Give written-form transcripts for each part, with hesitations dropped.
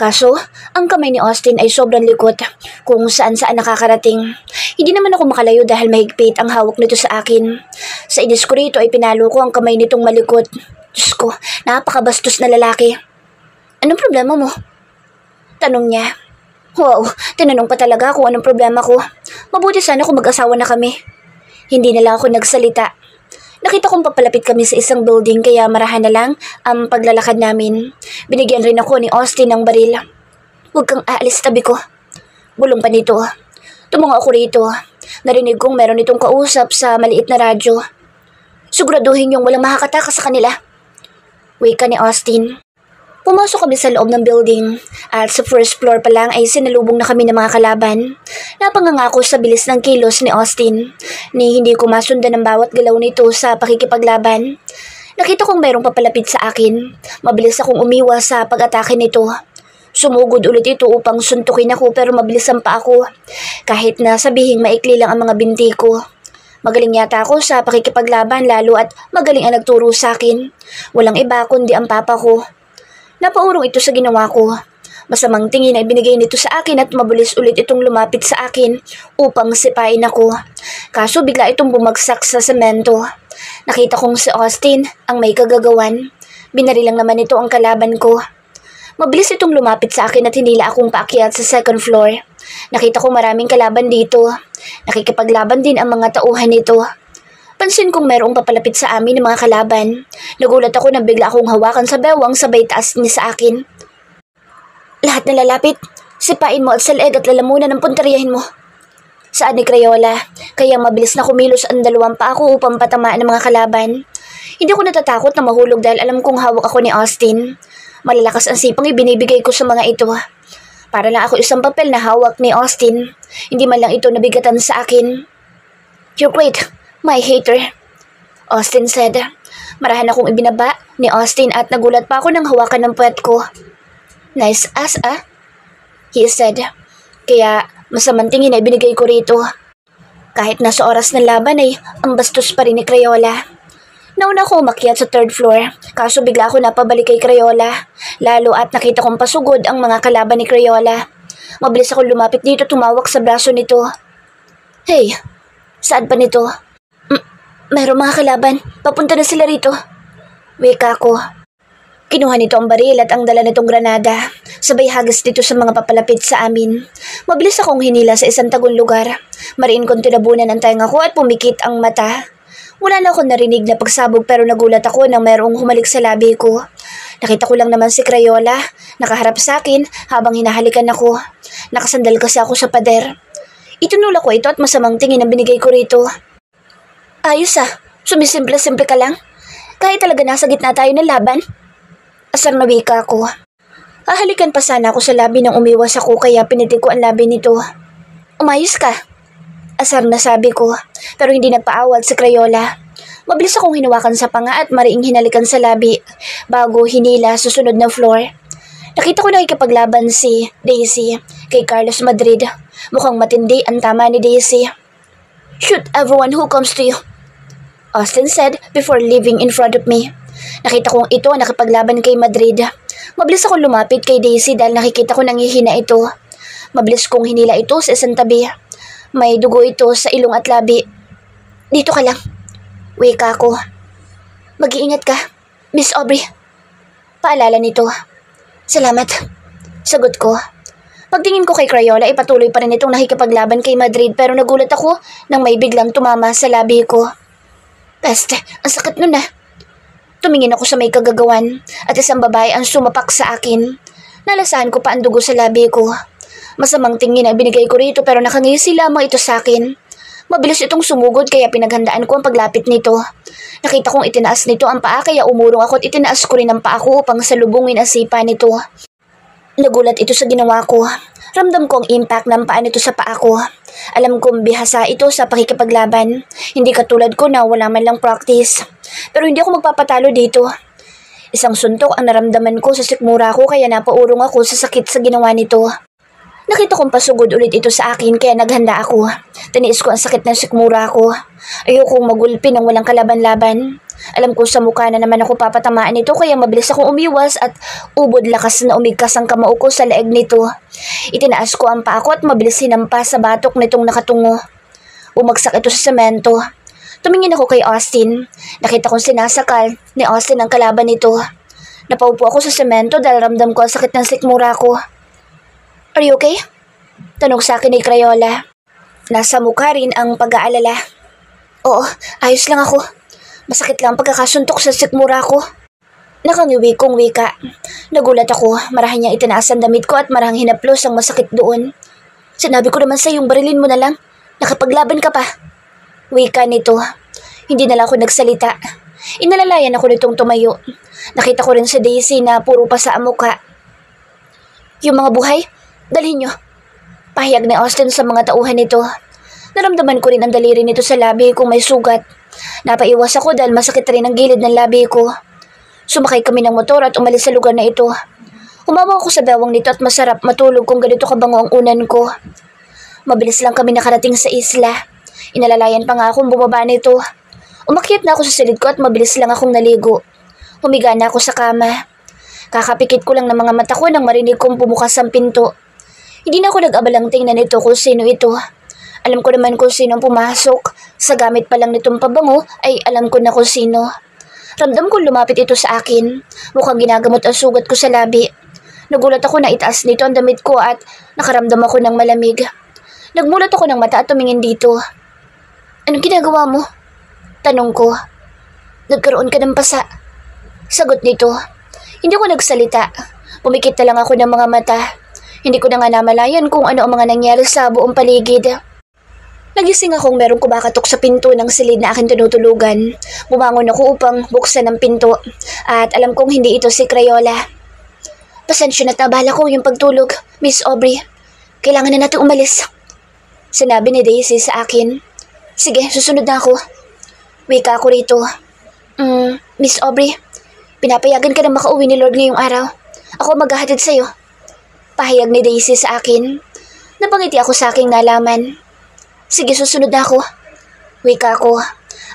Kaso, ang kamay ni Austin ay sobrang likot kung saan-saan nakakarating. Hindi naman ako makalayo dahil mahigpit ang hawak nito sa akin. Sa inis ko rito ay pinalo ko ang kamay nitong malikot. Diyos ko, napakabastos na lalaki. Anong problema mo? Tanong niya. Wow, tinanong pa talaga kung anong problema ko. Mabuti sana kung mag-asawa na kami. Hindi na lang ako nagsalita. Nakita kong papalapit kami sa isang building kaya marahan na lang ang paglalakad namin. Binigyan rin ako ni Austin ng baril. Huwag kang aalis tabi ko. Bulong pa nito. Tumungo ako rito. Narinig kong meron itong kausap sa maliit na radyo. Siguraduhin yung walang makakatakas sa kanila. Wika ni Austin. Pumasok kami sa loob ng building at sa first floor pa lang ay sinalubong na kami ng mga kalaban. Napangangako sa bilis ng kilos ni Austin ni hindi ko masundan ang bawat galaw nito sa pakikipaglaban. Nakita kong mayroong papalapit sa akin. Mabilis akong umiwas sa pag-atake nito. Sumugod ulit ito upang suntukin ako pero mabilisan pa ako. Kahit na sabihing maikli lang ang mga binti ko. Magaling yata ako sa pakikipaglaban lalo at magaling ang nagturo sa akin. Walang iba kundi ang papa ko. Napaurong ito sa ginawa ko. Masamang tingin ay binigay nito sa akin at mabilis ulit itong lumapit sa akin upang sipain ako. Kaso bigla itong bumagsak sa semento. Nakita kong si Austin ang may kagagawan. Binari lang naman ito ang kalaban ko. Mabilis itong lumapit sa akin at hinila akong paakyat sa second floor. Nakita ko maraming kalaban dito. Nakikipaglaban din ang mga tauhan nito. Pansin kong mayroong papalapit sa amin ng mga kalaban. Nagulat ako nang bigla akong hawakan sa bewang sabay taas niya sa akin. Lahat na lalapit, sipain mo at sa leeg at lalamunan ng punteriyahin mo. Saan ni Crayola, kaya mabilis na kumilos ang dalawang pa ako upang patamaan ng mga kalaban. Hindi ako natatakot na mahulog dahil alam kong hawak ako ni Austin. Malalakas ang sipang ibinibigay ko sa mga ito. Para lang ako isang papel na hawak ni Austin. Hindi man lang ito nabigatan sa akin. You're great. My hater, Austin said. Marahan akong ibinaba ni Austin at nagulat pa ako nang hawakan ng puwet ko. Nice ass he said. Kaya masamang tingin ay binigay ko rito. Kahit nasa oras ng laban ay ang bastos pa rin ni Crayola. Nauna ako umakyat sa third floor, kaso bigla ako napabalik kay Crayola. Lalo at nakita kong pasugod ang mga kalaban ni Crayola. Mabilis akong lumapit dito tumawak sa braso nito. Hey, saan pa nito? Mayroong mga kalaban. Papunta na sila rito. Wika ko. Kinuha nito ang baril at ang dala nitong granada. Sabay hagas dito sa mga papalapit sa amin. Mabilis akong hinila sa isang tagong lugar. Mariin kong tinabunan ang tenga ko at pumikit ang mata. Wala na akong narinig na pagsabog pero nagulat ako nang mayroong humalik sa labi ko. Nakita ko lang naman si Crayola. Nakaharap sa akin habang hinahalikan ako. Nakasandal kasi ako sa pader. Itunula ko ito at masamang tingin ang binigay ko rito. Ayos sumisimple-simple ka lang. Kahit talaga nasa gitna tayo ng laban. Asar na wika ako. Hahalikan pa sana ako sa labi nang umiwas ako kaya pinitik ko ang labi nito. Umayos ka. Asar na sabi ko, pero hindi nagpaawat si Crayola. Mabilis akong hinawakan sa panga at mariing hinalikan sa labi bago hinila sa sunod na floor. Nakita ko nakikipaglaban si Daisy kay Carlos Madrid. Mukhang matindi ang tama ni Daisy. Shoot everyone who comes to you, Austin said before leaving in front of me. Nakita kong ito ang nakipaglaban kay Madrid. Mabilis akong lumapit kay Daisy dahil nakikita ko nangihina ito. Mabilis kong hinila ito sa isang tabi. May dugo ito sa ilong at labi. Dito ka lang. Wika ko. Mag-iingat ka, Miss Aubrey. Paalala nito. Salamat. Sagot ko. Pagtingin ko kay Crayola ay patuloy pa rin itong nakikipaglaban kay Madrid pero nagulat ako nang may biglang tumama sa labi ko. Peste, ang sakit nun Tumingin ako sa may kagagawan at isang babae ang sumapak sa akin. Nalasahan ko pa ang dugo sa labi ko. Masamang tingin ang binigay ko rito pero nakangisi lamang ito sa akin. Mabilis itong sumugod kaya pinaghandaan ko ang paglapit nito. Nakita kong itinaas nito ang paa kaya umurong ako at itinaas ko rin ang paa ko upang salubungin ang sipa nito. Nagulat ito sa ginawa ko. Ramdam ko ang impact ng paa nito sa paa ko. Alam kong bihasa ito sa pakikipaglaban. Hindi katulad ko na wala man lang practice. Pero hindi ako magpapatalo dito. Isang suntok ang naramdaman ko sa sikmura ko kaya napaurong ako sa sakit sa ginawa nito. Nakita kong pasugod ulit ito sa akin kaya naghanda ako. Tiniis ko ang sakit ng sikmura ko. Ayokong magulpi ng walang kalaban-laban. Alam ko sa mukha na naman ako papatamaan nito kaya mabilis akong umiwas at ubod lakas na umigkas ang kamao ko sa leeg nito. Itinaas ko ang paa ko at mabilis hinampa sa batok nitong nakatungo. Umagsak ito sa semento. Tumingin ako kay Austin. Nakita kong sinasakal ni Austin ang kalaban nito. Napaupo ako sa semento dahil ramdam ko ang sakit ng sikmura ko. Are you okay? Tanong sa akin ni Crayola. Nasa mukha rin ang pag-aalala. Oo, ayos lang ako. Masakit lang pagkakasuntok sa sikmura ko. Nakangiwi kong wika. Nagulat ako, marahang niyang itinaas ang damit ko at marahang hinaplos ang masakit doon. Sinabi ko naman sa iyong barilin mo na lang. Nakapaglaban ka pa. Wika nito. Hindi na lang ako nagsalita. Inalalayan ako nitong tumayo. Nakita ko rin sa Daisy na puro pa sa mukha. Yung mga buhay, dalhin niyo. Pahayag ni Austin sa mga tauhan nito. Naramdaman ko rin ang daliri nito sa labi kung may sugat. Napaiwas ako dahil masakit rin ang gilid ng labi ko. Sumakay kami ng motor at umalis sa lugar na ito. Umawa ako sa bewang nito at masarap matulog kung ganito kabango ang unan ko. Mabilis lang kami nakarating sa isla. Inalalayan pa nga akong bumaba nito. Umakyat na ako sa silid ko at mabilis lang akong naligo. Humiga na ako sa kama. Kakapikit ko lang ng mga mata ko nang marinig kong bumukas ang pinto. Hindi na ako nag-abalang tingnan ito kung sino ito. Alam ko naman kung sino ang pumasok. Sa gamit pa lang nitong pabango ay alam ko na kung sino. Ramdam ko lumapit ito sa akin. Mukhang ginagamot ang sugat ko sa labi. Nagulat ako na itaas nito ang damit ko at nakaramdam ako ng malamig. Nagmulat ako ng mata at tumingin dito. Anong ginagawa mo? Tanong ko. Nagkaroon ka ng pasa. Sagot nito. Hindi ako nagsalita. Pumikit na lang ako ng mga mata. Hindi ko na nga namalayan kung ano ang mga nangyari sa buong paligid. Nagising akong merong kumakatok sa pinto ng silid na aking tinutulugan. Bumangon ako upang buksan ang pinto at alam kong hindi ito si Crayola. Pasensya na't nabala ko yung pagtulog, Miss Aubrey. Kailangan na natin umalis. Sinabi ni Daisy sa akin. Sige, susunod na ako. Wika ako rito. Miss Aubrey, pinapayagan ka na makauwi ni Lord ngayong araw. Ako maghahatid sa'yo. Pahayag ni Daisy sa akin. Napangiti ako sa aking nalaman. Sige, susunod na ako. Wika ko.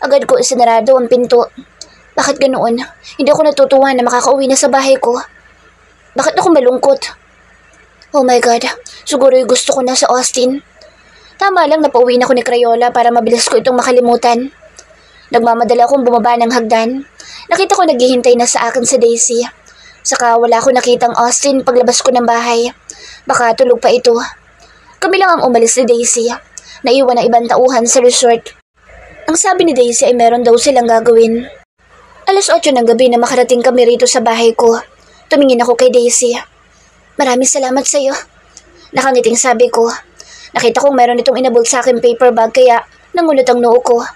Agad ko isinarado ang pinto. Bakit ganoon? Hindi ako natutuwa na makakauwi na sa bahay ko. Bakit ako malungkot? Oh my God, siguro yung gusto ko na sa Austin. Tama lang napauwi na ako ni Crayola para mabilis ko itong makalimutan. Nagmamadala akong bumaba ng hagdan. Nakita ko naghihintay na sa akin si Daisy. Saka wala ko nakitang Austin paglabas ko ng bahay. Baka tulog pa ito. Kami lang ang umalis ni Daisy. Naiwan ang ibang tauhan sa resort. Ang sabi ni Daisy ay meron daw silang gagawin. 8:00 ng gabi na makarating kami rito sa bahay ko. Tumingin ako kay Daisy. Maraming salamat sa iyo. Nakangiting sabi ko. Nakita kong meron itong inabot sa akin paper bag kaya nangunot ang noo ko.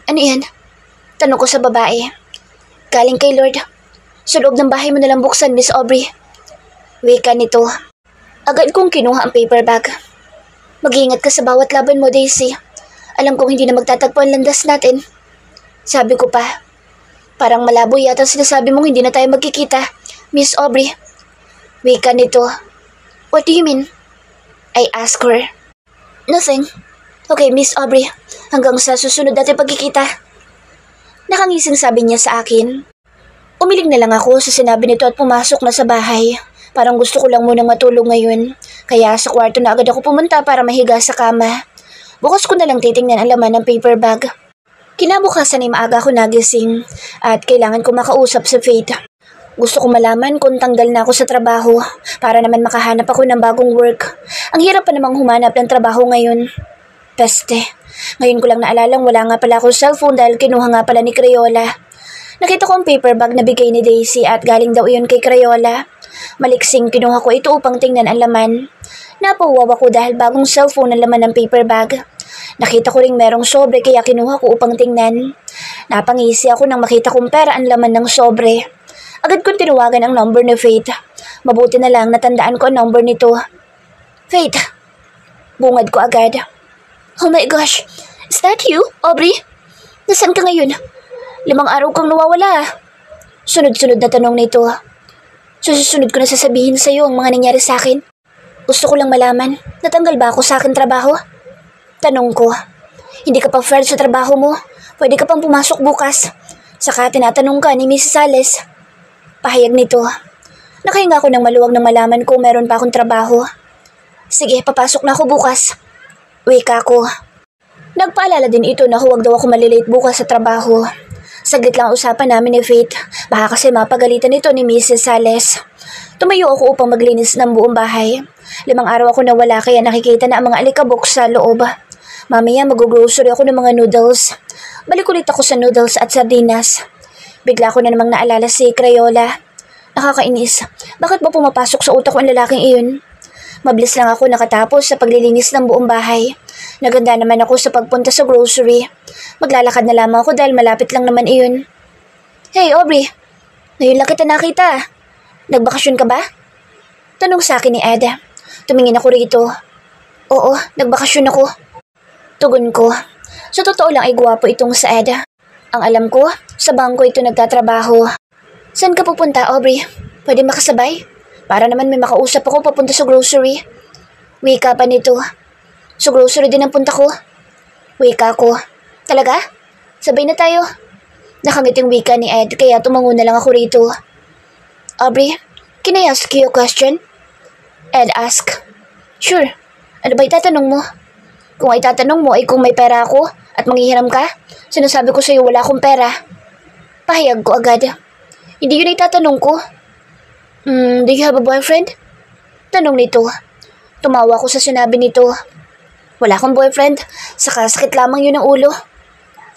Ano yan? Tanong ko sa babae. Galing kay Lord. Sa loob ng bahay mo nalang buksan, Miss Aubrey. Wika nito. Agad kong kinuha ang paper bag. Mag-iingat ka sa bawat laban mo, Daisy. Alam kong hindi na magtatagpo ang landas natin. Sabi ko pa. Parang malabo yata sinasabi mong hindi na tayo magkikita, Miss Aubrey. Wika nito. What do you mean? I asked her. Nothing. Okay, Miss Aubrey. Hanggang sa susunod natin pagkikita. Nakangising sabi niya sa akin. Umiling na lang ako sa sinabi nito at pumasok na sa bahay. Parang gusto ko lang munang matulog ngayon. Kaya sa kwarto na agad ako pumunta para mahiga sa kama. Bukas ko na lang titingnan ang laman ng paper bag. Kinabukasan ay maaga ako nagising at kailangan ko makausap si Faith. Gusto ko malaman kung tanggal na ako sa trabaho para naman makahanap ako ng bagong work. Ang hirap pa namang humanap ng trabaho ngayon. Peste. Ngayon ko lang naalalang wala nga pala akong cellphone dahil kinuha nga pala ni Crayola. Nakita ko ang paper bag na bigay ni Daisy at galing daw iyon kay Crayola. Maliksing kinuha ko ito upang tingnan ang laman. Napauwaw ako dahil bagong cellphone ang laman ng paper bag. Nakita ko ring merong sobre kaya kinuha ko upang tingnan. Napangisi ako nang makita kong pera ang laman ng sobre. Agad kong tinawagan ang number ni Faith. Mabuti na lang natandaan ko ang number nito. Faith. Bungad ko agad. Oh my gosh, is that you, Aubrey? Nasaan ka ngayon? 5 araw kang nawawala. Sunod-sunod na tanong nito. Susunod ko na sasabihin sa iyo ang mga nangyari sa akin. Gusto ko lang malaman, natanggal ba ako sa akin trabaho? Tanong ko. Hindi ka pa fair sa trabaho mo. Pwede ka pang pumasok bukas. Saka tinatanong ka ni Mrs. Sales. Pahayag nito. Nakahinga ako ng maluwag nang malaman kung meron pa akong trabaho. Sige, papasok na ako bukas. Wika ko. Nagpaalala din ito na huwag daw ako malilate bukas sa trabaho. Saglit lang usapan namin ni Faith. Baka kasi mapagalitan ito ni Mrs. Sales. Tumayo ako upang maglinis ng buong bahay. 5 araw ako nawala kaya nakikita na ang mga alikabok sa loob. Mamaya mag-grocery ako ng mga noodles. Balik ulit ako sa noodles at sardinas. Bigla ko na namang naalala si Crayola. Nakakainis. Bakit ba pumapasok sa utak ko ang lalaking iyon? Mabilis lang ako nakatapos sa paglilinis ng buong bahay. Naganda naman ako sa pagpunta sa grocery. Maglalakad na lamang ako dahil malapit lang naman iyon. Hey Aubrey, ngayon lang kita nakita. Nagbakasyon ka ba? Tanong sa akin ni Ed. Tumingin ako rito. Oo, nagbakasyon ako. Tugon ko. Sa totoo lang ay gwapo itong sa Ed. Ang alam ko, sa bangko ito nagtatrabaho. Saan ka pupunta, Aubrey? Pwede makasabay? Para naman may makausap ako papunta sa grocery. Wika pa nito. Sa grocery din ang punta ko. Wika ko. Talaga? Sabay na tayo. Nakangiting wika ni Ed kaya tumango na lang ako rito. Aubrey, can I ask you a question? Ed ask. Sure. Ano ba itatanong mo? Kung ay tatanong mo ay kung may pera ako at manghihiram ka, sinasabi ko sa'yo wala akong pera. Pahayag ko agad. Hindi yun itatanong ko. Do you have a boyfriend? Tanong nito. Tumawa ko sa sinabi nito. Wala akong boyfriend, saka sakit lamang yun ang ulo.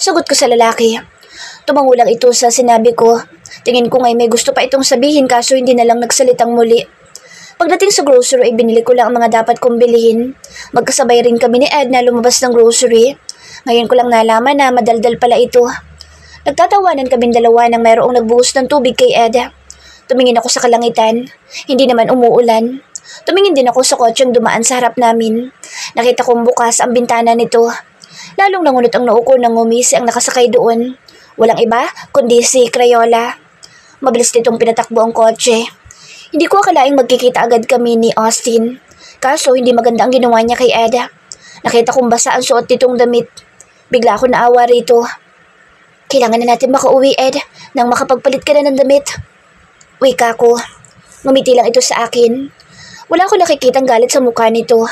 Sagot ko sa lalaki. Tumango lang ito sa sinabi ko. Tingin ko ngay may gusto pa itong sabihin kaso hindi na lang nagsalitang muli. Pagdating sa grocery ay binili ko lang ang mga dapat kong bilhin. Magkasabay rin kami ni Ed na lumabas ng grocery. Ngayon ko lang nalaman na madaldal pala ito. Nagtatawanan kaming dalawa nang mayroong nagbuhos ng tubig kay Ed. Tumingin ako sa kalangitan. Hindi naman umuulan. Tumingin din ako sa kotseng dumaan sa harap namin. Nakita kong bukas ang bintana nito. Lalong nangunot ang noo ko nang ngumisi ang nakasakay doon. Walang iba kundi si Crayola. Mabilis nitong pinatakbo ang kotse. Hindi ko akalaing magkikita agad kami ni Austin. Kaso hindi maganda ang ginawa niya kay Ed. Nakita kong basa ang suot nitong damit. Bigla ako naawa rito. Kailangan na natin makauwi, Ed, nang makapagpalit ka na ng damit. Wika ko. Ngumiti lang ito sa akin. Wala ko nakikitang galit sa mukha nito.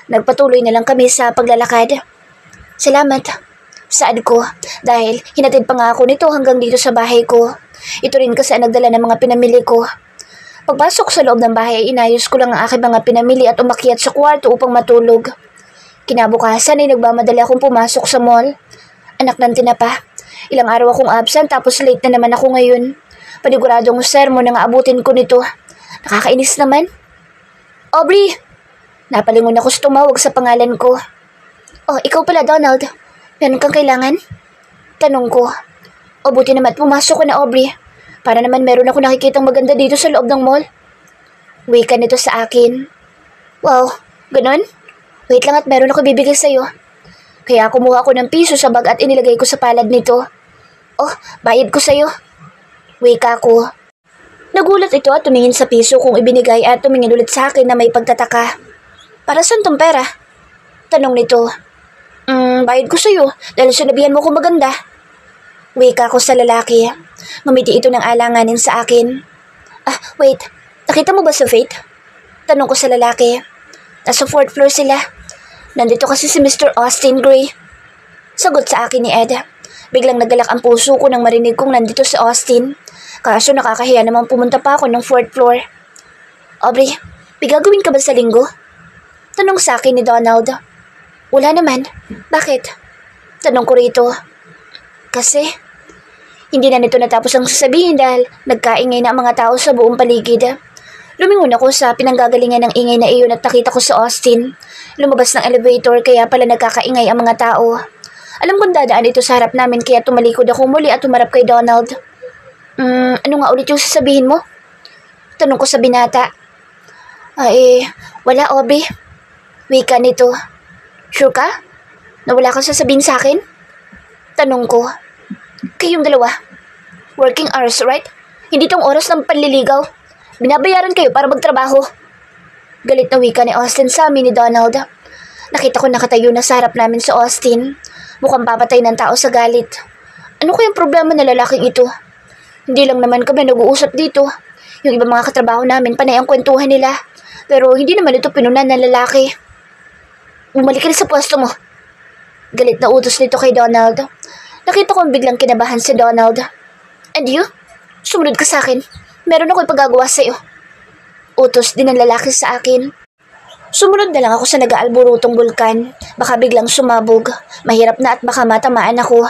Nagpatuloy na lang kami sa paglalakad. Salamat. Saad ko, dahil hinatid pa nga ako nito hanggang dito sa bahay ko. Ito rin kasi ang nagdala ng mga pinamili ko. Pagpasok sa loob ng bahay ay inayos ko lang ang aking mga pinamili at umakyat sa kwarto upang matulog. Kinabukasan ay nagmamadali akong pumasok sa mall. Anak ng tinapa. Ilang araw akong absent tapos late na naman ako ngayon. Paniguradong sermon na nga abutin ko nito. Nakakainis naman. Aubrey! Napalingon ako sa tumawag sa pangalan ko. Oh, ikaw pala, Donald. Meron kang kailangan? Tanong ko. O buti naman pumasok ko na, Aubrey. Para naman meron ako nakikitang maganda dito sa loob ng mall. Wika nito sa akin. Wow, ganun? Wait lang at meron ako bibigay sa'yo. Kaya kumuha ko ng piso sa bag at inilagay ko sa palad nito. Oh, bayad ko sa'yo. Wika ko. Nagulat ito at tumingin sa piso kung ibinigay at tumingin ulit sa akin na may pagtataka. Para saan tong pera? Tanong nito. Bayad ko sa'yo dahil sinabihan mo ko maganda. Wika ko sa lalaki. Ngumiti ito ng alanganin sa akin. Wait. Nakita mo ba si Faith? Tanong ko sa lalaki. Nasa 4th floor sila. Nandito kasi si Mr. Austin Gray. Sagot sa akin ni Ed. Biglang nagalak ang puso ko nang marinig kong nandito si Austin. Kaso nakakahiya namang pumunta pa ako ng 4th floor. Aubrey, may gagawin ka ba sa linggo? Tanong sa akin ni Donald. Wala naman. Bakit? Tanong ko rito. Kasi hindi na nito natapos ang sasabihin dahil nagkaingay na ang mga tao sa buong paligid. Lumingon ako sa pinanggagalingan ng ingay na iyon at nakita ko si Austin. Lumabas ng elevator kaya pala nagkakaingay ang mga tao. Alam kong dadaan ito sa harap namin kaya tumalikod ako muli at tumarap kay Donald. Ano nga ulit yung sasabihin mo? Tanong ko sa binata. Wala, Aubrey. Wika nito. Sure ka? Na wala kang sasabihin sa akin? Tanong ko. Kayong dalawa. Working hours, right? Hindi tong oras ng panliligaw. Binabayaran kayo para magtrabaho. Galit na wika ni Austin sa amin ni Donald. Nakita ko nakatayo na sa harap namin si Austin. Mukhang papatay ng tao sa galit. Ano kayang problema na lalaking ito? Hindi lang naman kami nag-uusap dito. Yung ibang mga katrabaho namin, panay ang kwentuhan nila. Pero hindi naman ito pinunan ng lalaki. Bumalik ka na sa pwesto mo. Galit na utos nito kay Donald. Nakita kong biglang kinabahan si Donald. And you? Sumunod ka sa akin. Meron ako ipagagawa sa'yo. Utos din ng lalaki sa akin. Sumunod na lang ako sa nag-aalburutong bulkan. Baka biglang sumabog. Mahirap na at baka matamaan ako.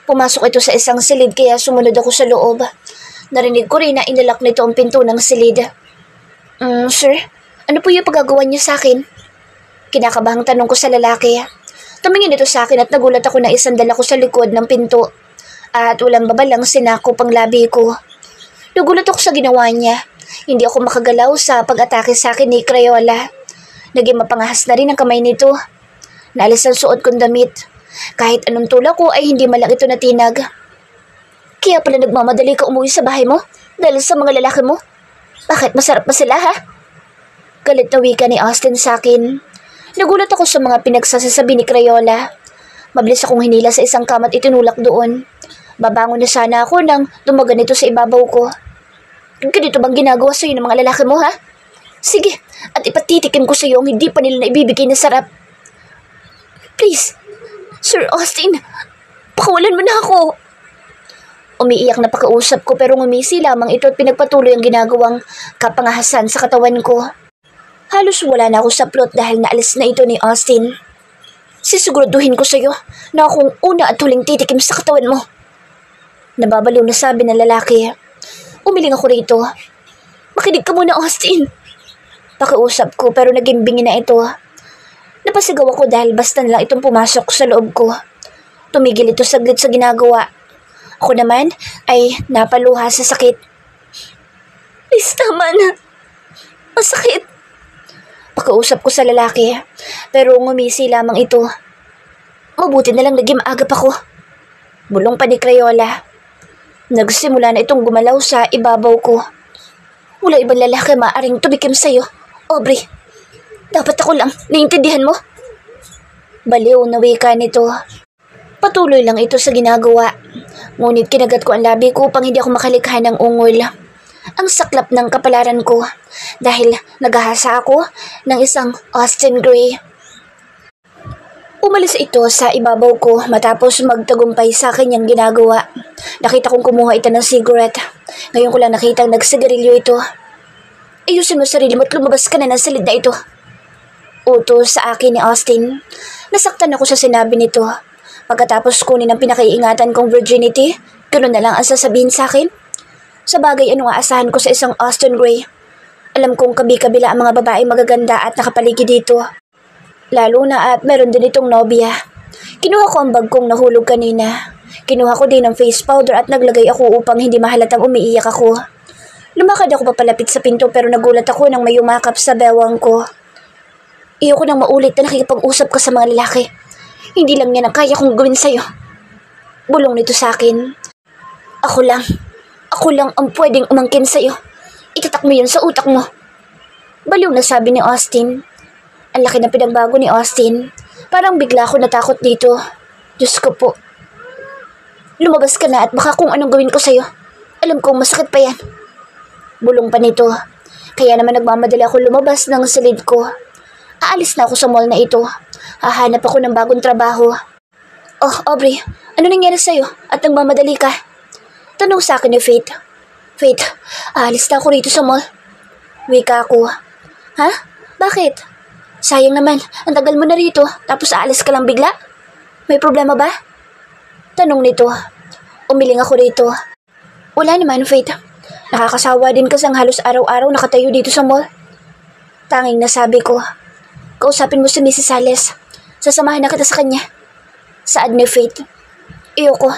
Pumasok ito sa isang silid kaya sumunod ako sa loob. Narinig ko rin na inilak nito ang pinto ng silid. Sir, ano po yung pagagawa niyo sa akin? Kinakabahang tanong ko sa lalaki. Tumingin ito sa akin at nagulat ako na isandal ako sa likod ng pinto. At walang babalang sinako pang labi ko. Nagulat ako sa ginawa niya. Hindi ako makagalaw sa pag-atake sa akin ni Crayola. Naging mapangahas na rin ang kamay nito. Naalis ang suot kong damit. Kahit anong tulak ko ay hindi malang ito natinag. Kaya pala nagmamadali ka umuwi sa bahay mo? Dahil sa mga lalaki mo? Bakit masarap ba sila ha? Galit na wika ni Austin sa akin. Nagulat ako sa mga pinagsasasabi ni Crayola. Mabilis akong hinila sa isang kamat itinulak doon. Babangon na sana ako nang dumagan ito sa ibabaw ko. Ganito bang ginagawa sa'yo ng mga lalaki mo ha? Sige, at ipatitikim ko sa'yo ang hindi pa nila na ibibigay na sarap. Please, Sir Austin, pakawalan mo na ako. Umiiyak na pakausap ko pero ngumisi lamang ito at pinagpatuloy ang ginagawang kapangahasan sa katawan ko. Halos wala na ako sa plot dahil naalis na ito ni Austin. Sisiguraduhin ko sa'yo na akong una at huling titikim sa katawan mo. Nababaliw na sabi ng lalaki. Umiling ako rito. Makinig ka muna, Austin. Pakiusap ko pero naging bingi na ito. Napasigaw ako dahil basta na lang itong pumasok sa loob ko. Tumigil ito saglit sa ginagawa. Ako naman ay napaluha sa sakit. Please, tama na. Masakit. Pakiusap ko sa lalaki pero ngumisi lamang ito. Mabuti na lang naging maagap ako. Bulong pa ni Crayola. Nagsimula na itong gumalaw sa ibabaw ko. Wala ibang lalaki maaring tumikim sa'yo, Aubrey. Dapat ako lang, naiintindihan mo? Baliw na wika nito. Patuloy lang ito sa ginagawa. Ngunit kinagat ko ang labi ko upang hindi ako makalikha ng ungol. Ang saklap ng kapalaran ko dahil naghahasa ako ng isang Austin Gray. Umalis ito sa ibabaw ko matapos magtagumpay sa kanyang ginagawa. Nakita kong kumuha ito ng cigarette. Ngayon ko lang nakitang nagsigarilyo ito. Ayusin mo sarili mo at lumabas ka na ng silid na ito. Utos sa akin ni Austin. Nasaktan ako sa sinabi nito. Pagkatapos kunin ang pinakaiingatan kong virginity, ganoon na lang ang sasabihin sa akin. Sa bagay ano nga asahan ko sa isang Austin Gray. Alam kong kabi-kabila ang mga babae magaganda at nakapaligid dito. Lalo na at meron din itong nobya. Kinuha ko ang bag kong nahulog kanina. Kinuha ko din ang face powder at naglagay ako upang hindi mahalatang umiiyak ako. Lumakad ako papalapit sa pinto pero nagulat ako nang may umakap sa bewang ko. Iyoko nang maulit na nakikipag-usap ka sa mga lalaki. Hindi lang yan ang kaya kong gawin sa'yo. Bulong nito sa akin. Ako lang ang pwedeng umangkin sa'yo. Itatak mo yun sa utak mo. Baliw na sabi ni Austin. Ang laki na pinagbago ni Austin. Parang bigla ako natakot dito. Diyos ko po. Lumabas ka na at baka kung anong gawin ko sa'yo. Alam kong masakit pa yan. Bulong pa nito. Kaya naman nagmamadali ako lumabas ng silid ko. Aalis na ako sa mall na ito. Hahanap ako ng bagong trabaho. Oh, Aubrey, ano nangyari sa'yo at nagmamadali ka? Tanong sa akin ni Faith. Faith, aalis na ako rito sa mall. Wika ako. Ha? Bakit? Sayang naman, ang tagal mo na rito tapos aalis ka lang bigla? May problema ba? Tanong nito. Umiling ako rito. Wala naman, Faith. Nakakasawa din kasi ang halos araw-araw nakatayo dito sa mall. Tanging nasabi ko. Kausapin mo si Mrs. Sales. Sasamahan na kita sa kanya. Saad ni Faith. Iyoko.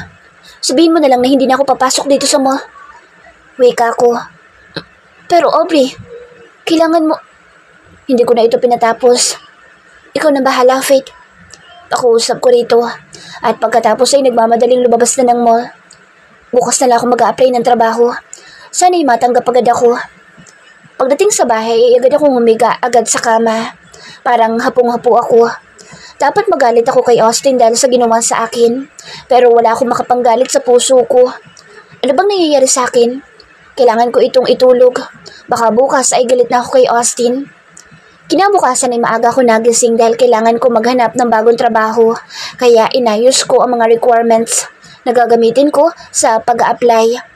Sabihin mo na lang na hindi na ako papasok dito sa mall. Wika ako. Pero Aubrey, kailangan mo... Hindi ko na ito pinatapos. Ikaw na bahala, Faith. Pakuusap ko rito. At pagkatapos ay nagmamadaling lumabas na ng mall. Bukas na lang ako mag-a-apply ng trabaho. Sana'y matanggap agad ako. Pagdating sa bahay, agad akong humiga agad sa kama. Parang hapong-hapo ako. Dapat magalit ako kay Austin dahil sa ginawa sa akin. Pero wala akong makapanggalit sa puso ko. Ano bang nangyayari sa akin? Kailangan ko itong itulog. Baka bukas ay galit na ako kay Austin. Kinabukasan ay maaga ako nagising dahil kailangan ko maghanap ng bagong trabaho. Kaya inayos ko ang mga requirements na gagamitin ko sa pag-a-apply.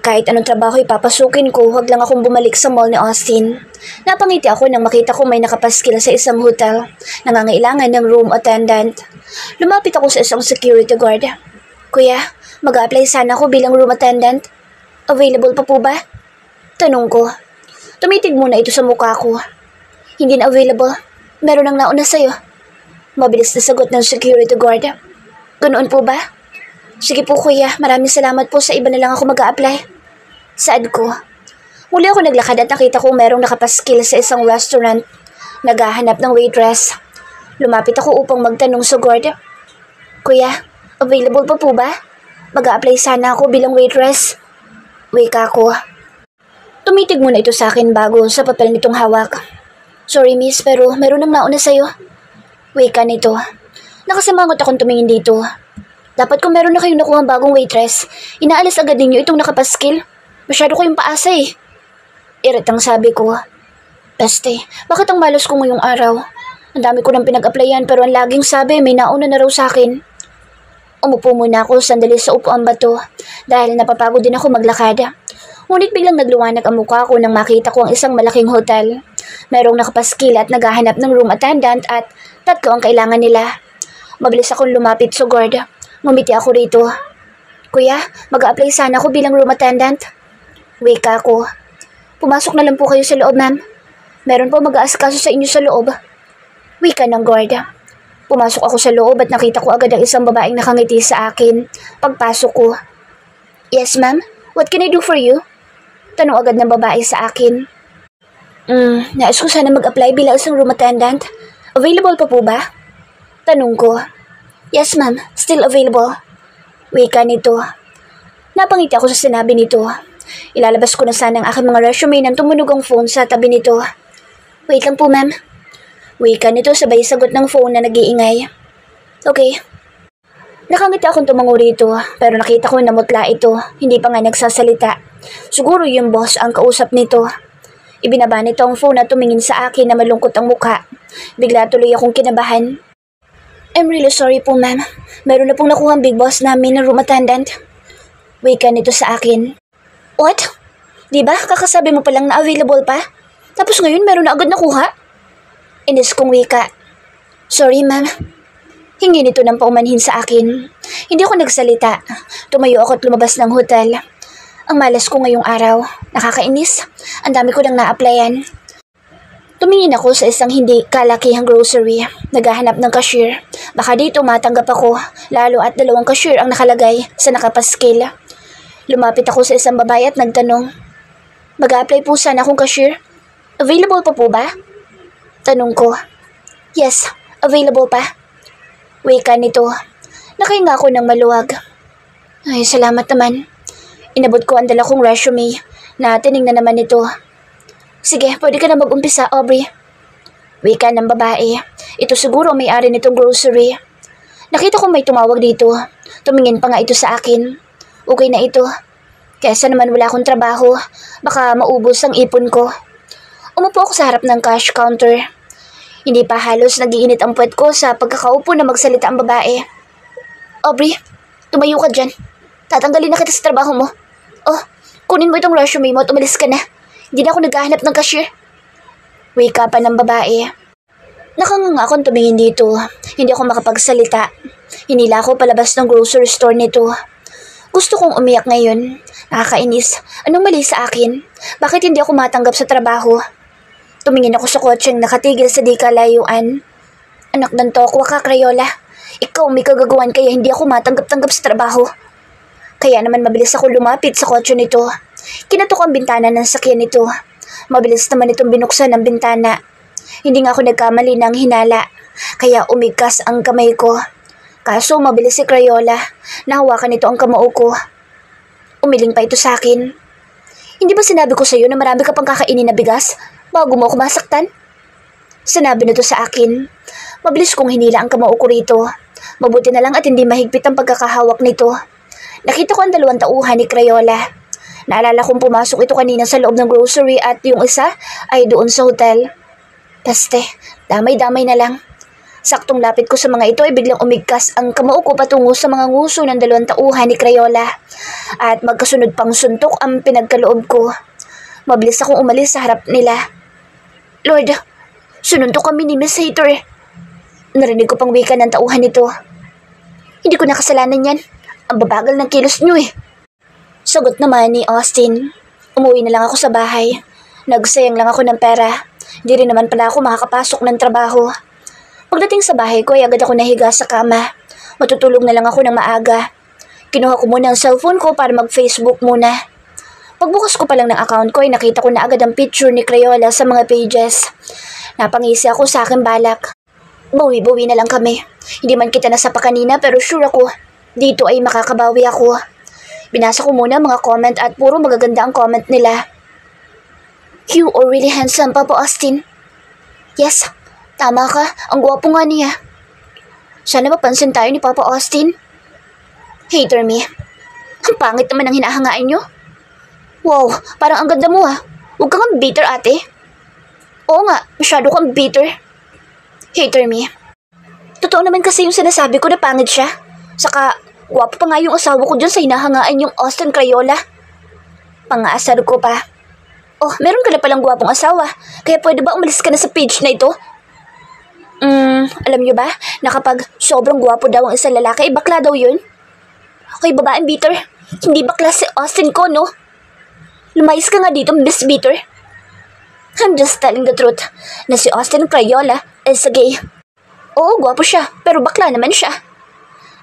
Kahit anong trabaho ipapasukin ko, huwag lang akong bumalik sa mall ni Austin. Napangiti ako nang makita ko may nakapaskil sa isang hotel. Nangangailangan ng room attendant. Lumapit ako sa isang security guard. Kuya, mag-a-apply sana ako bilang room attendant. Available pa po ba? Tanong ko. Tumitig muna ito sa mukha ko. Hindi na available. Meron nang nauna sa'yo. Mabilis na sagot ng security guard. Ganoon po ba? Sige po kuya, maraming salamat po, sa iba na lang ako mag-a-apply. Saad ko. Muli ako naglakad at nakita ko merong nakapaskil sa isang restaurant. Naghahanap ng waitress. Lumapit ako upang magtanong sa guard. Kuya, available pa po ba? Mag-a-apply sana ako bilang waitress. Wika ko. Tumitig muna ito sa akin bago sa papel nitong hawak. Sorry miss, pero meron nang nauna sa'yo. Wika nito. Nakasimangot akong tumingin dito. Dapat kung meron na kayong nakuhang bagong waitress, inaalis agad ninyo itong nakapaskil. Masyado kayong paasa eh. Iritang sabi ko. Beste, bakit ang malas ko ngayong araw? Ang dami ko nang pinag-applyan pero ang laging sabi may nauna na raw sa akin. Umupo muna ako sandali sa upuan bato dahil napapagod din ako maglakad. Ngunit biglang nagluwanag ang mukha ko nang makita ko ang isang malaking hotel. Merong nakapaskil at naghahanap ng room attendant at 3 ang kailangan nila. Mabilis akong lumapit sa guard. Ngumiti ako rito. Kuya, mag-a-apply sana ako bilang room attendant. Wika ko. Pumasok na lang po kayo sa loob, ma'am. Meron po mag-aasikaso sa inyo sa loob. Wika ng guard. Pumasok ako sa loob at nakita ko agad ang isang babaeng nakangiti sa akin. Pagpasok ko. Yes, ma'am. What can I do for you? Tanong agad ng babae sa akin. Nais ko sana mag-apply bilang isang room attendant. Available pa po ba? Tanong ko. Yes, ma'am. Still available. Wika nito. Napangiti ako sa sinabi nito. Ilalabas ko na sana ang aking mga resume nang tumunog ang phone sa tabi nito. Wait lang po, ma'am. Wika nito sabay sagot ng phone na nag-iingay. Okay. Nakangiti akong tumango rito pero nakita ko na mutla ito. Hindi pa nga nagsasalita. Siguro yung boss ang kausap nito. Ibinaba nito ang phone at tumingin sa akin na malungkot ang mukha. Bigla tuloy akong kinabahan. I'm really sorry po, ma'am. Meron na pong nakuha ang big boss namin na room attendant. Wika nito sa akin. What? Diba, kakasabi mo palang na available pa? Tapos ngayon meron na agad nakuha? Inis kong wika. Sorry, ma'am. Hingi nito ng paumanhin sa akin. Hindi ako nagsalita. Tumayo ako at lumabas ng hotel. Ang malas ko ngayong araw. Nakakainis. Ang dami ko nang na-applyan. Tumingin ako sa isang hindi kalakihang grocery. Naghahanap ng cashier. Baka dito matanggap ako, lalo at 2 cashier ang nakalagay sa nakapaskil. Lumapit ako sa isang babae at nagtanong, mag-a-apply po sana akong cashier? Available pa po ba? Tanong ko. Yes, available pa. Wika nito. Nakahinga ako ng maluwag. Ay, salamat naman. Inabot ko ang dala kong resume na tinignan naman nito. Sige, pwede ka na mag-umpisa, Aubrey. Wika ng babae. Ito siguro ang may-ari nitong grocery. Nakita ko may tumawag dito. Tumingin pa nga ito sa akin. Okay na ito. Kesa naman wala akong trabaho. Baka maubos ang ipon ko. Umupo ako sa harap ng cash counter. Hindi pa halos nag-iinit ang puwet ko sa pagkakaupo na magsalita ang babae. Aubrey, tumayo ka dyan. Tatanggalin na kita sa trabaho mo. Oh, kunin mo itong resume mo at umalis ka na. Hindi na ako naghahanap ng cashier. Wika pa ng babae. Nakanganga akong tumingin dito. Hindi ako makapagsalita. Hinila ako palabas ng grocery store nito. Gusto kong umiyak ngayon. Nakakainis. Anong mali sa akin? Bakit hindi ako matanggap sa trabaho? Tumingin ako sa kotseng nakatigil sa di kalayuan. Anak ng tokwa ka, Crayola. Ikaw may kagagawan kaya hindi ako matanggap-tanggap sa trabaho. Kaya naman mabilis ako lumapit sa kotse nito. Kinatok ang bintana ng sakyan nito. Mabilis naman itong binuksan ang bintana. Hindi nga ako nagkamali ng hinala. Kaya umigkas ang kamay ko. Kaso mabilis si Crayola. Nahawakan nito ang kamao ko. Umiling pa ito sa akin. Hindi ba sinabi ko sa iyo na marami ka pang kakainin na bigas bago mo ako masaktan? Sinabi nito sa akin. Mabilis kong hinila ang kamao ko rito. Mabuti na lang at hindi mahigpit ang pagkakahawak nito. Nakita ko ang 2 tauhan ni Crayola. Naalala kong pumasok ito kanina sa loob ng grocery at yung isa ay doon sa hotel. Paste, damay-damay na lang. Saktong lapit ko sa mga ito ay biglang umigkas ang kamao ko patungo sa mga nguso ng 2 tauhan ni Crayola. At magkasunod pang suntok ang pinagkaloob ko. Mabilis akong umalis sa harap nila. Lord, sununtok kami ni Miss Hater. Narinig ko pang wika ng tauhan nito. Hindi ko nakasalanan yan. Ang babagal ng kilos niyo eh. Sagot naman ni Austin. Umuwi na lang ako sa bahay. Nagsayang lang ako ng pera. Hindi rin naman pala ako makakapasok ng trabaho. Pagdating sa bahay ko ay agad ako nahiga sa kama. Matutulog na lang ako ng maaga. Kinuha ko muna ang cellphone ko para mag-Facebook muna. Pagbukas ko pa lang ng account ko ay nakita ko na agad ang picture ni Crayola sa mga pages. Napangisi ako sa aking balak. Bawi-bawi na lang kami. Hindi man kita nasapa kanina pero sure ako, dito ay makakabawi ako. Binasa ko muna mga comment at puro magaganda ang comment nila. You are really handsome, Papa Austin. Yes, tama ka. Ang gwapo nga niya. Sana mapansin tayo ni Papa Austin. Hater me. Ang pangit naman ang hinahangaan nyo. Wow, parang ang ganda mo ha. Huwag kang bitter ate. Oo nga, masyado kang bitter. Hater me. Totoo naman kasi yung sinasabi ko na pangit siya. Saka, gwapo pa nga yung asawa ko dyan sa hinahangaan yung Austin Crayola. Pang-aasar ko pa. Oh, meron ka na palang gwapong asawa. Kaya pwede ba umalis ka na sa page na ito? Alam niyo ba, na kapag sobrang gwapo daw ang isang lalaki, bakla daw yun? Okay, babaeng bitter. Hindi bakla si Austin ko, no? Lumayas ka nga dito, Miss Bitter. I'm just telling the truth na si Austin Crayola is a gay. Oo, gwapo siya, pero bakla naman siya.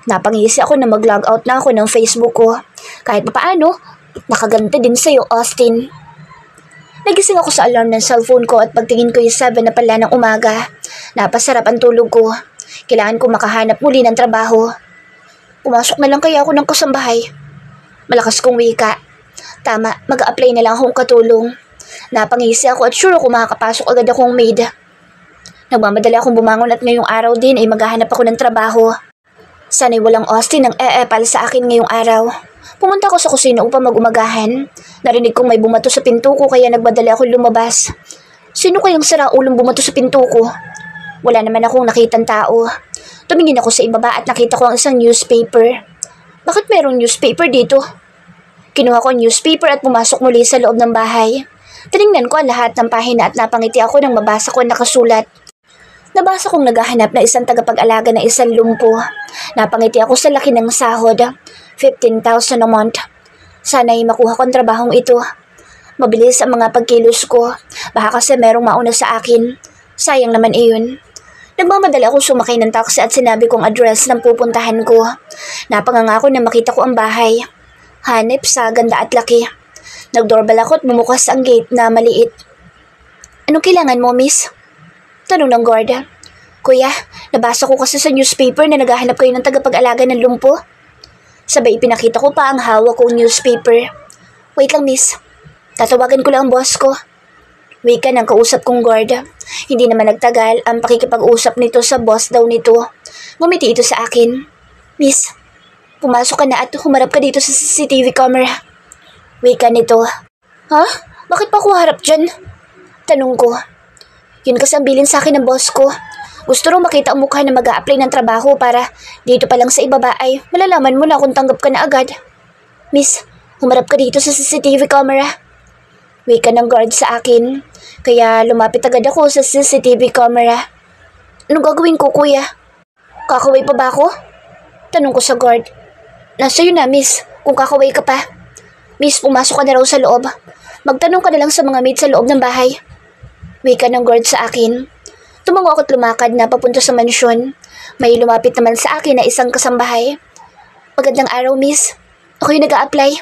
Napangisi ako na mag-log out na ako ng Facebook ko. Kahit papaano, nakaganda din sa'yo, Austin. Nagising ako sa alarm ng cellphone ko at pagtingin ko yung 7 na pala ng umaga. Napasarap ang tulog ko. Kailangan ko makahanap muli ng trabaho. Pumasok na lang kaya ako ng kasambahay. Malakas kong wika. Tama, mag-a-apply na lang akong katulong. Napangisi ako at sure ako makakapasok agad akong maid. Nagmamadali akong bumangon at ngayong araw din ay maghahanap ako ng trabaho. Sana'y walang Austin ang eepal sa akin ngayong araw. Pumunta ako sa kusina upang mag-umagahan. Narinig kong may bumato sa pinto ko kaya nagmadali ako lumabas. Sino kayang siraulong bumato sa pinto ko? Wala naman akong nakitang tao. Tumingin ako sa ibaba at nakita ko ang isang newspaper. Bakit mayroong newspaper dito? Kinuha ko ang newspaper at pumasok muli sa loob ng bahay. Tinignan ko ang lahat ng pahina at napangiti ako nang mabasa ko ang nakasulat. Nabasa kong naghahanap na isang tagapag-alaga ng isang lumpo. Napangiti ako sa laki ng sahod. 15,000 a month. Sana'y makuha ko ang trabahong ito. Mabilis ang mga pagkilos ko. Baka kasi merong mauna sa akin. Sayang naman iyon. Nagmamadali akong sumakay ng taxi at sinabi kong address ng pupuntahan ko. Napanganga ako na makita ko ang bahay. Hanip sa ganda at laki. Nagdoorbell ako at bumukas ang gate na maliit. Anong kailangan mo, miss? Tanong ng guard. Kuya, nabasa ko kasi sa newspaper na naghahanap kayo ng tagapag-alaga ng lumpo. Sabay ipinakita ko pa ang hawak kong newspaper. Wait lang, miss. Tatawagan ko lang ang boss ko. Wika ng kausap kong guard. Hindi naman nagtagal ang pakikipag-usap nito sa boss daw nito. Ngumiti ito sa akin. Miss, pumasok ka na at humarap ka dito sa CCTV camera. Wika nito. Ha? Bakit pa ako harap dyan? Tanong ko. Yun kasi ang bilin sa akin ng boss ko. Gusto rin makita ang mukha na mag-a-apply ng trabaho para dito pa lang sa ibaba ay malalaman mo na kung tanggap ka na agad. Miss, humarap ka dito sa CCTV camera. Wika ng guard sa akin. Kaya lumapit agad ako sa CCTV camera. Anong gagawin ko, kuya? Kakaway pa ba ako? Tanong ko sa guard. Nasa yun na, miss, kung kakaway ka pa. Miss, pumasok ka na raw sa loob. Magtanong ka na lang sa mga maid sa loob ng bahay. Wika ng guard sa akin. Tumango ako at lumakad na papunta sa mansyon. May lumapit naman sa akin na isang kasambahay. Magandang araw, miss. Ako yung nag-a-apply.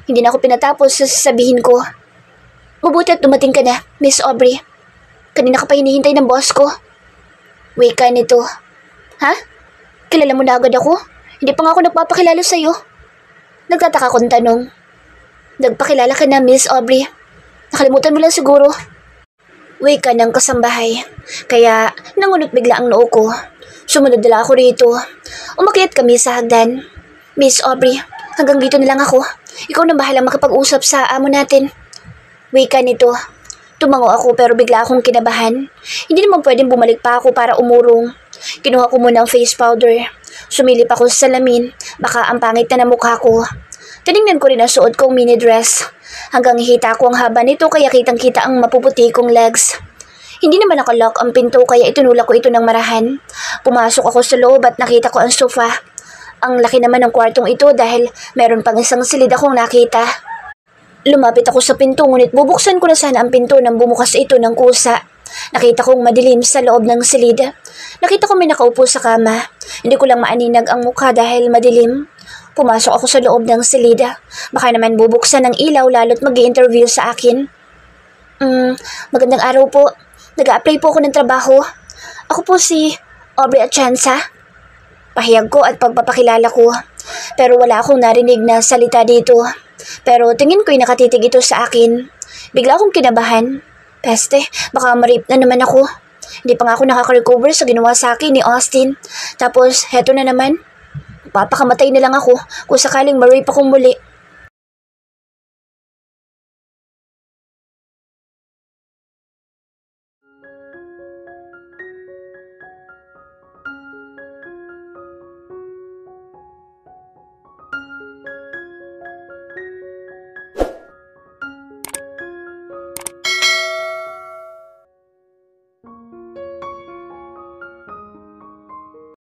Hindi na ako pinatapos sa sasabihin ko. Mabuti at dumating ka na, Miss Aubrey. Kanina ka pa hinihintay ng boss ko. Wika nito. Ha? Kilala mo na agad ako? Hindi pa nga ako nagpapakilala sa'yo. Nagtataka kong tanong. Nagpakilala ka na, Miss Aubrey. Nakalimutan mo lang siguro. Wika ng kasambahay. Kaya nangunot bigla ang noo ko. Sumunod na lang ako rito. Umakyat kami sa hagdan. Miss Aubrey, hanggang dito na lang ako. Ikaw na bahalang makapag-usap sa amo natin. Wika nito. Tumango ako pero bigla akong kinabahan. Hindi naman pwedeng bumalik pa ako para umurong. Kinuha ko muna ang face powder. Sumilip ako sa salamin. Baka ang pangit na mukha ko. Tinignan ko rin ang suot kong mini dress. Hanggang hita ko ang haba nito kaya kitang-kita ang mapuputi kong legs. Hindi naman nakalock ang pinto kaya itinulak ko ito ng marahan. Pumasok ako sa loob at nakita ko ang sofa. Ang laki naman ng kwartong ito dahil meron pang isang silid akong nakita. Lumapit ako sa pinto ngunit bubuksan ko na sana ang pinto nang bumukas ito ng kusa. Nakita kong madilim sa loob ng silid. Nakita ko may nakaupo sa kama. Hindi ko lang maaninag ang mukha dahil madilim. Pumasok ako sa loob ng silid. Baka naman bubuksan ng ilaw lalo't mag-i-interview sa akin. Magandang araw po. Nag-a-apply po ako ng trabaho. Ako po si Aubrey Atienza. Pahiyag ko at pagpapakilala ko. Pero wala akong narinig na salita dito. Pero tingin ko'y nakatitig ito sa akin. Bigla akong kinabahan. Peste, baka ma-rape na naman ako. Hindi pa nga ako nakaka-recover sa ginawa sa akin ni Austin. Tapos, heto na naman. Papakamatay na lang ako kung sakaling ma-rape akong muli.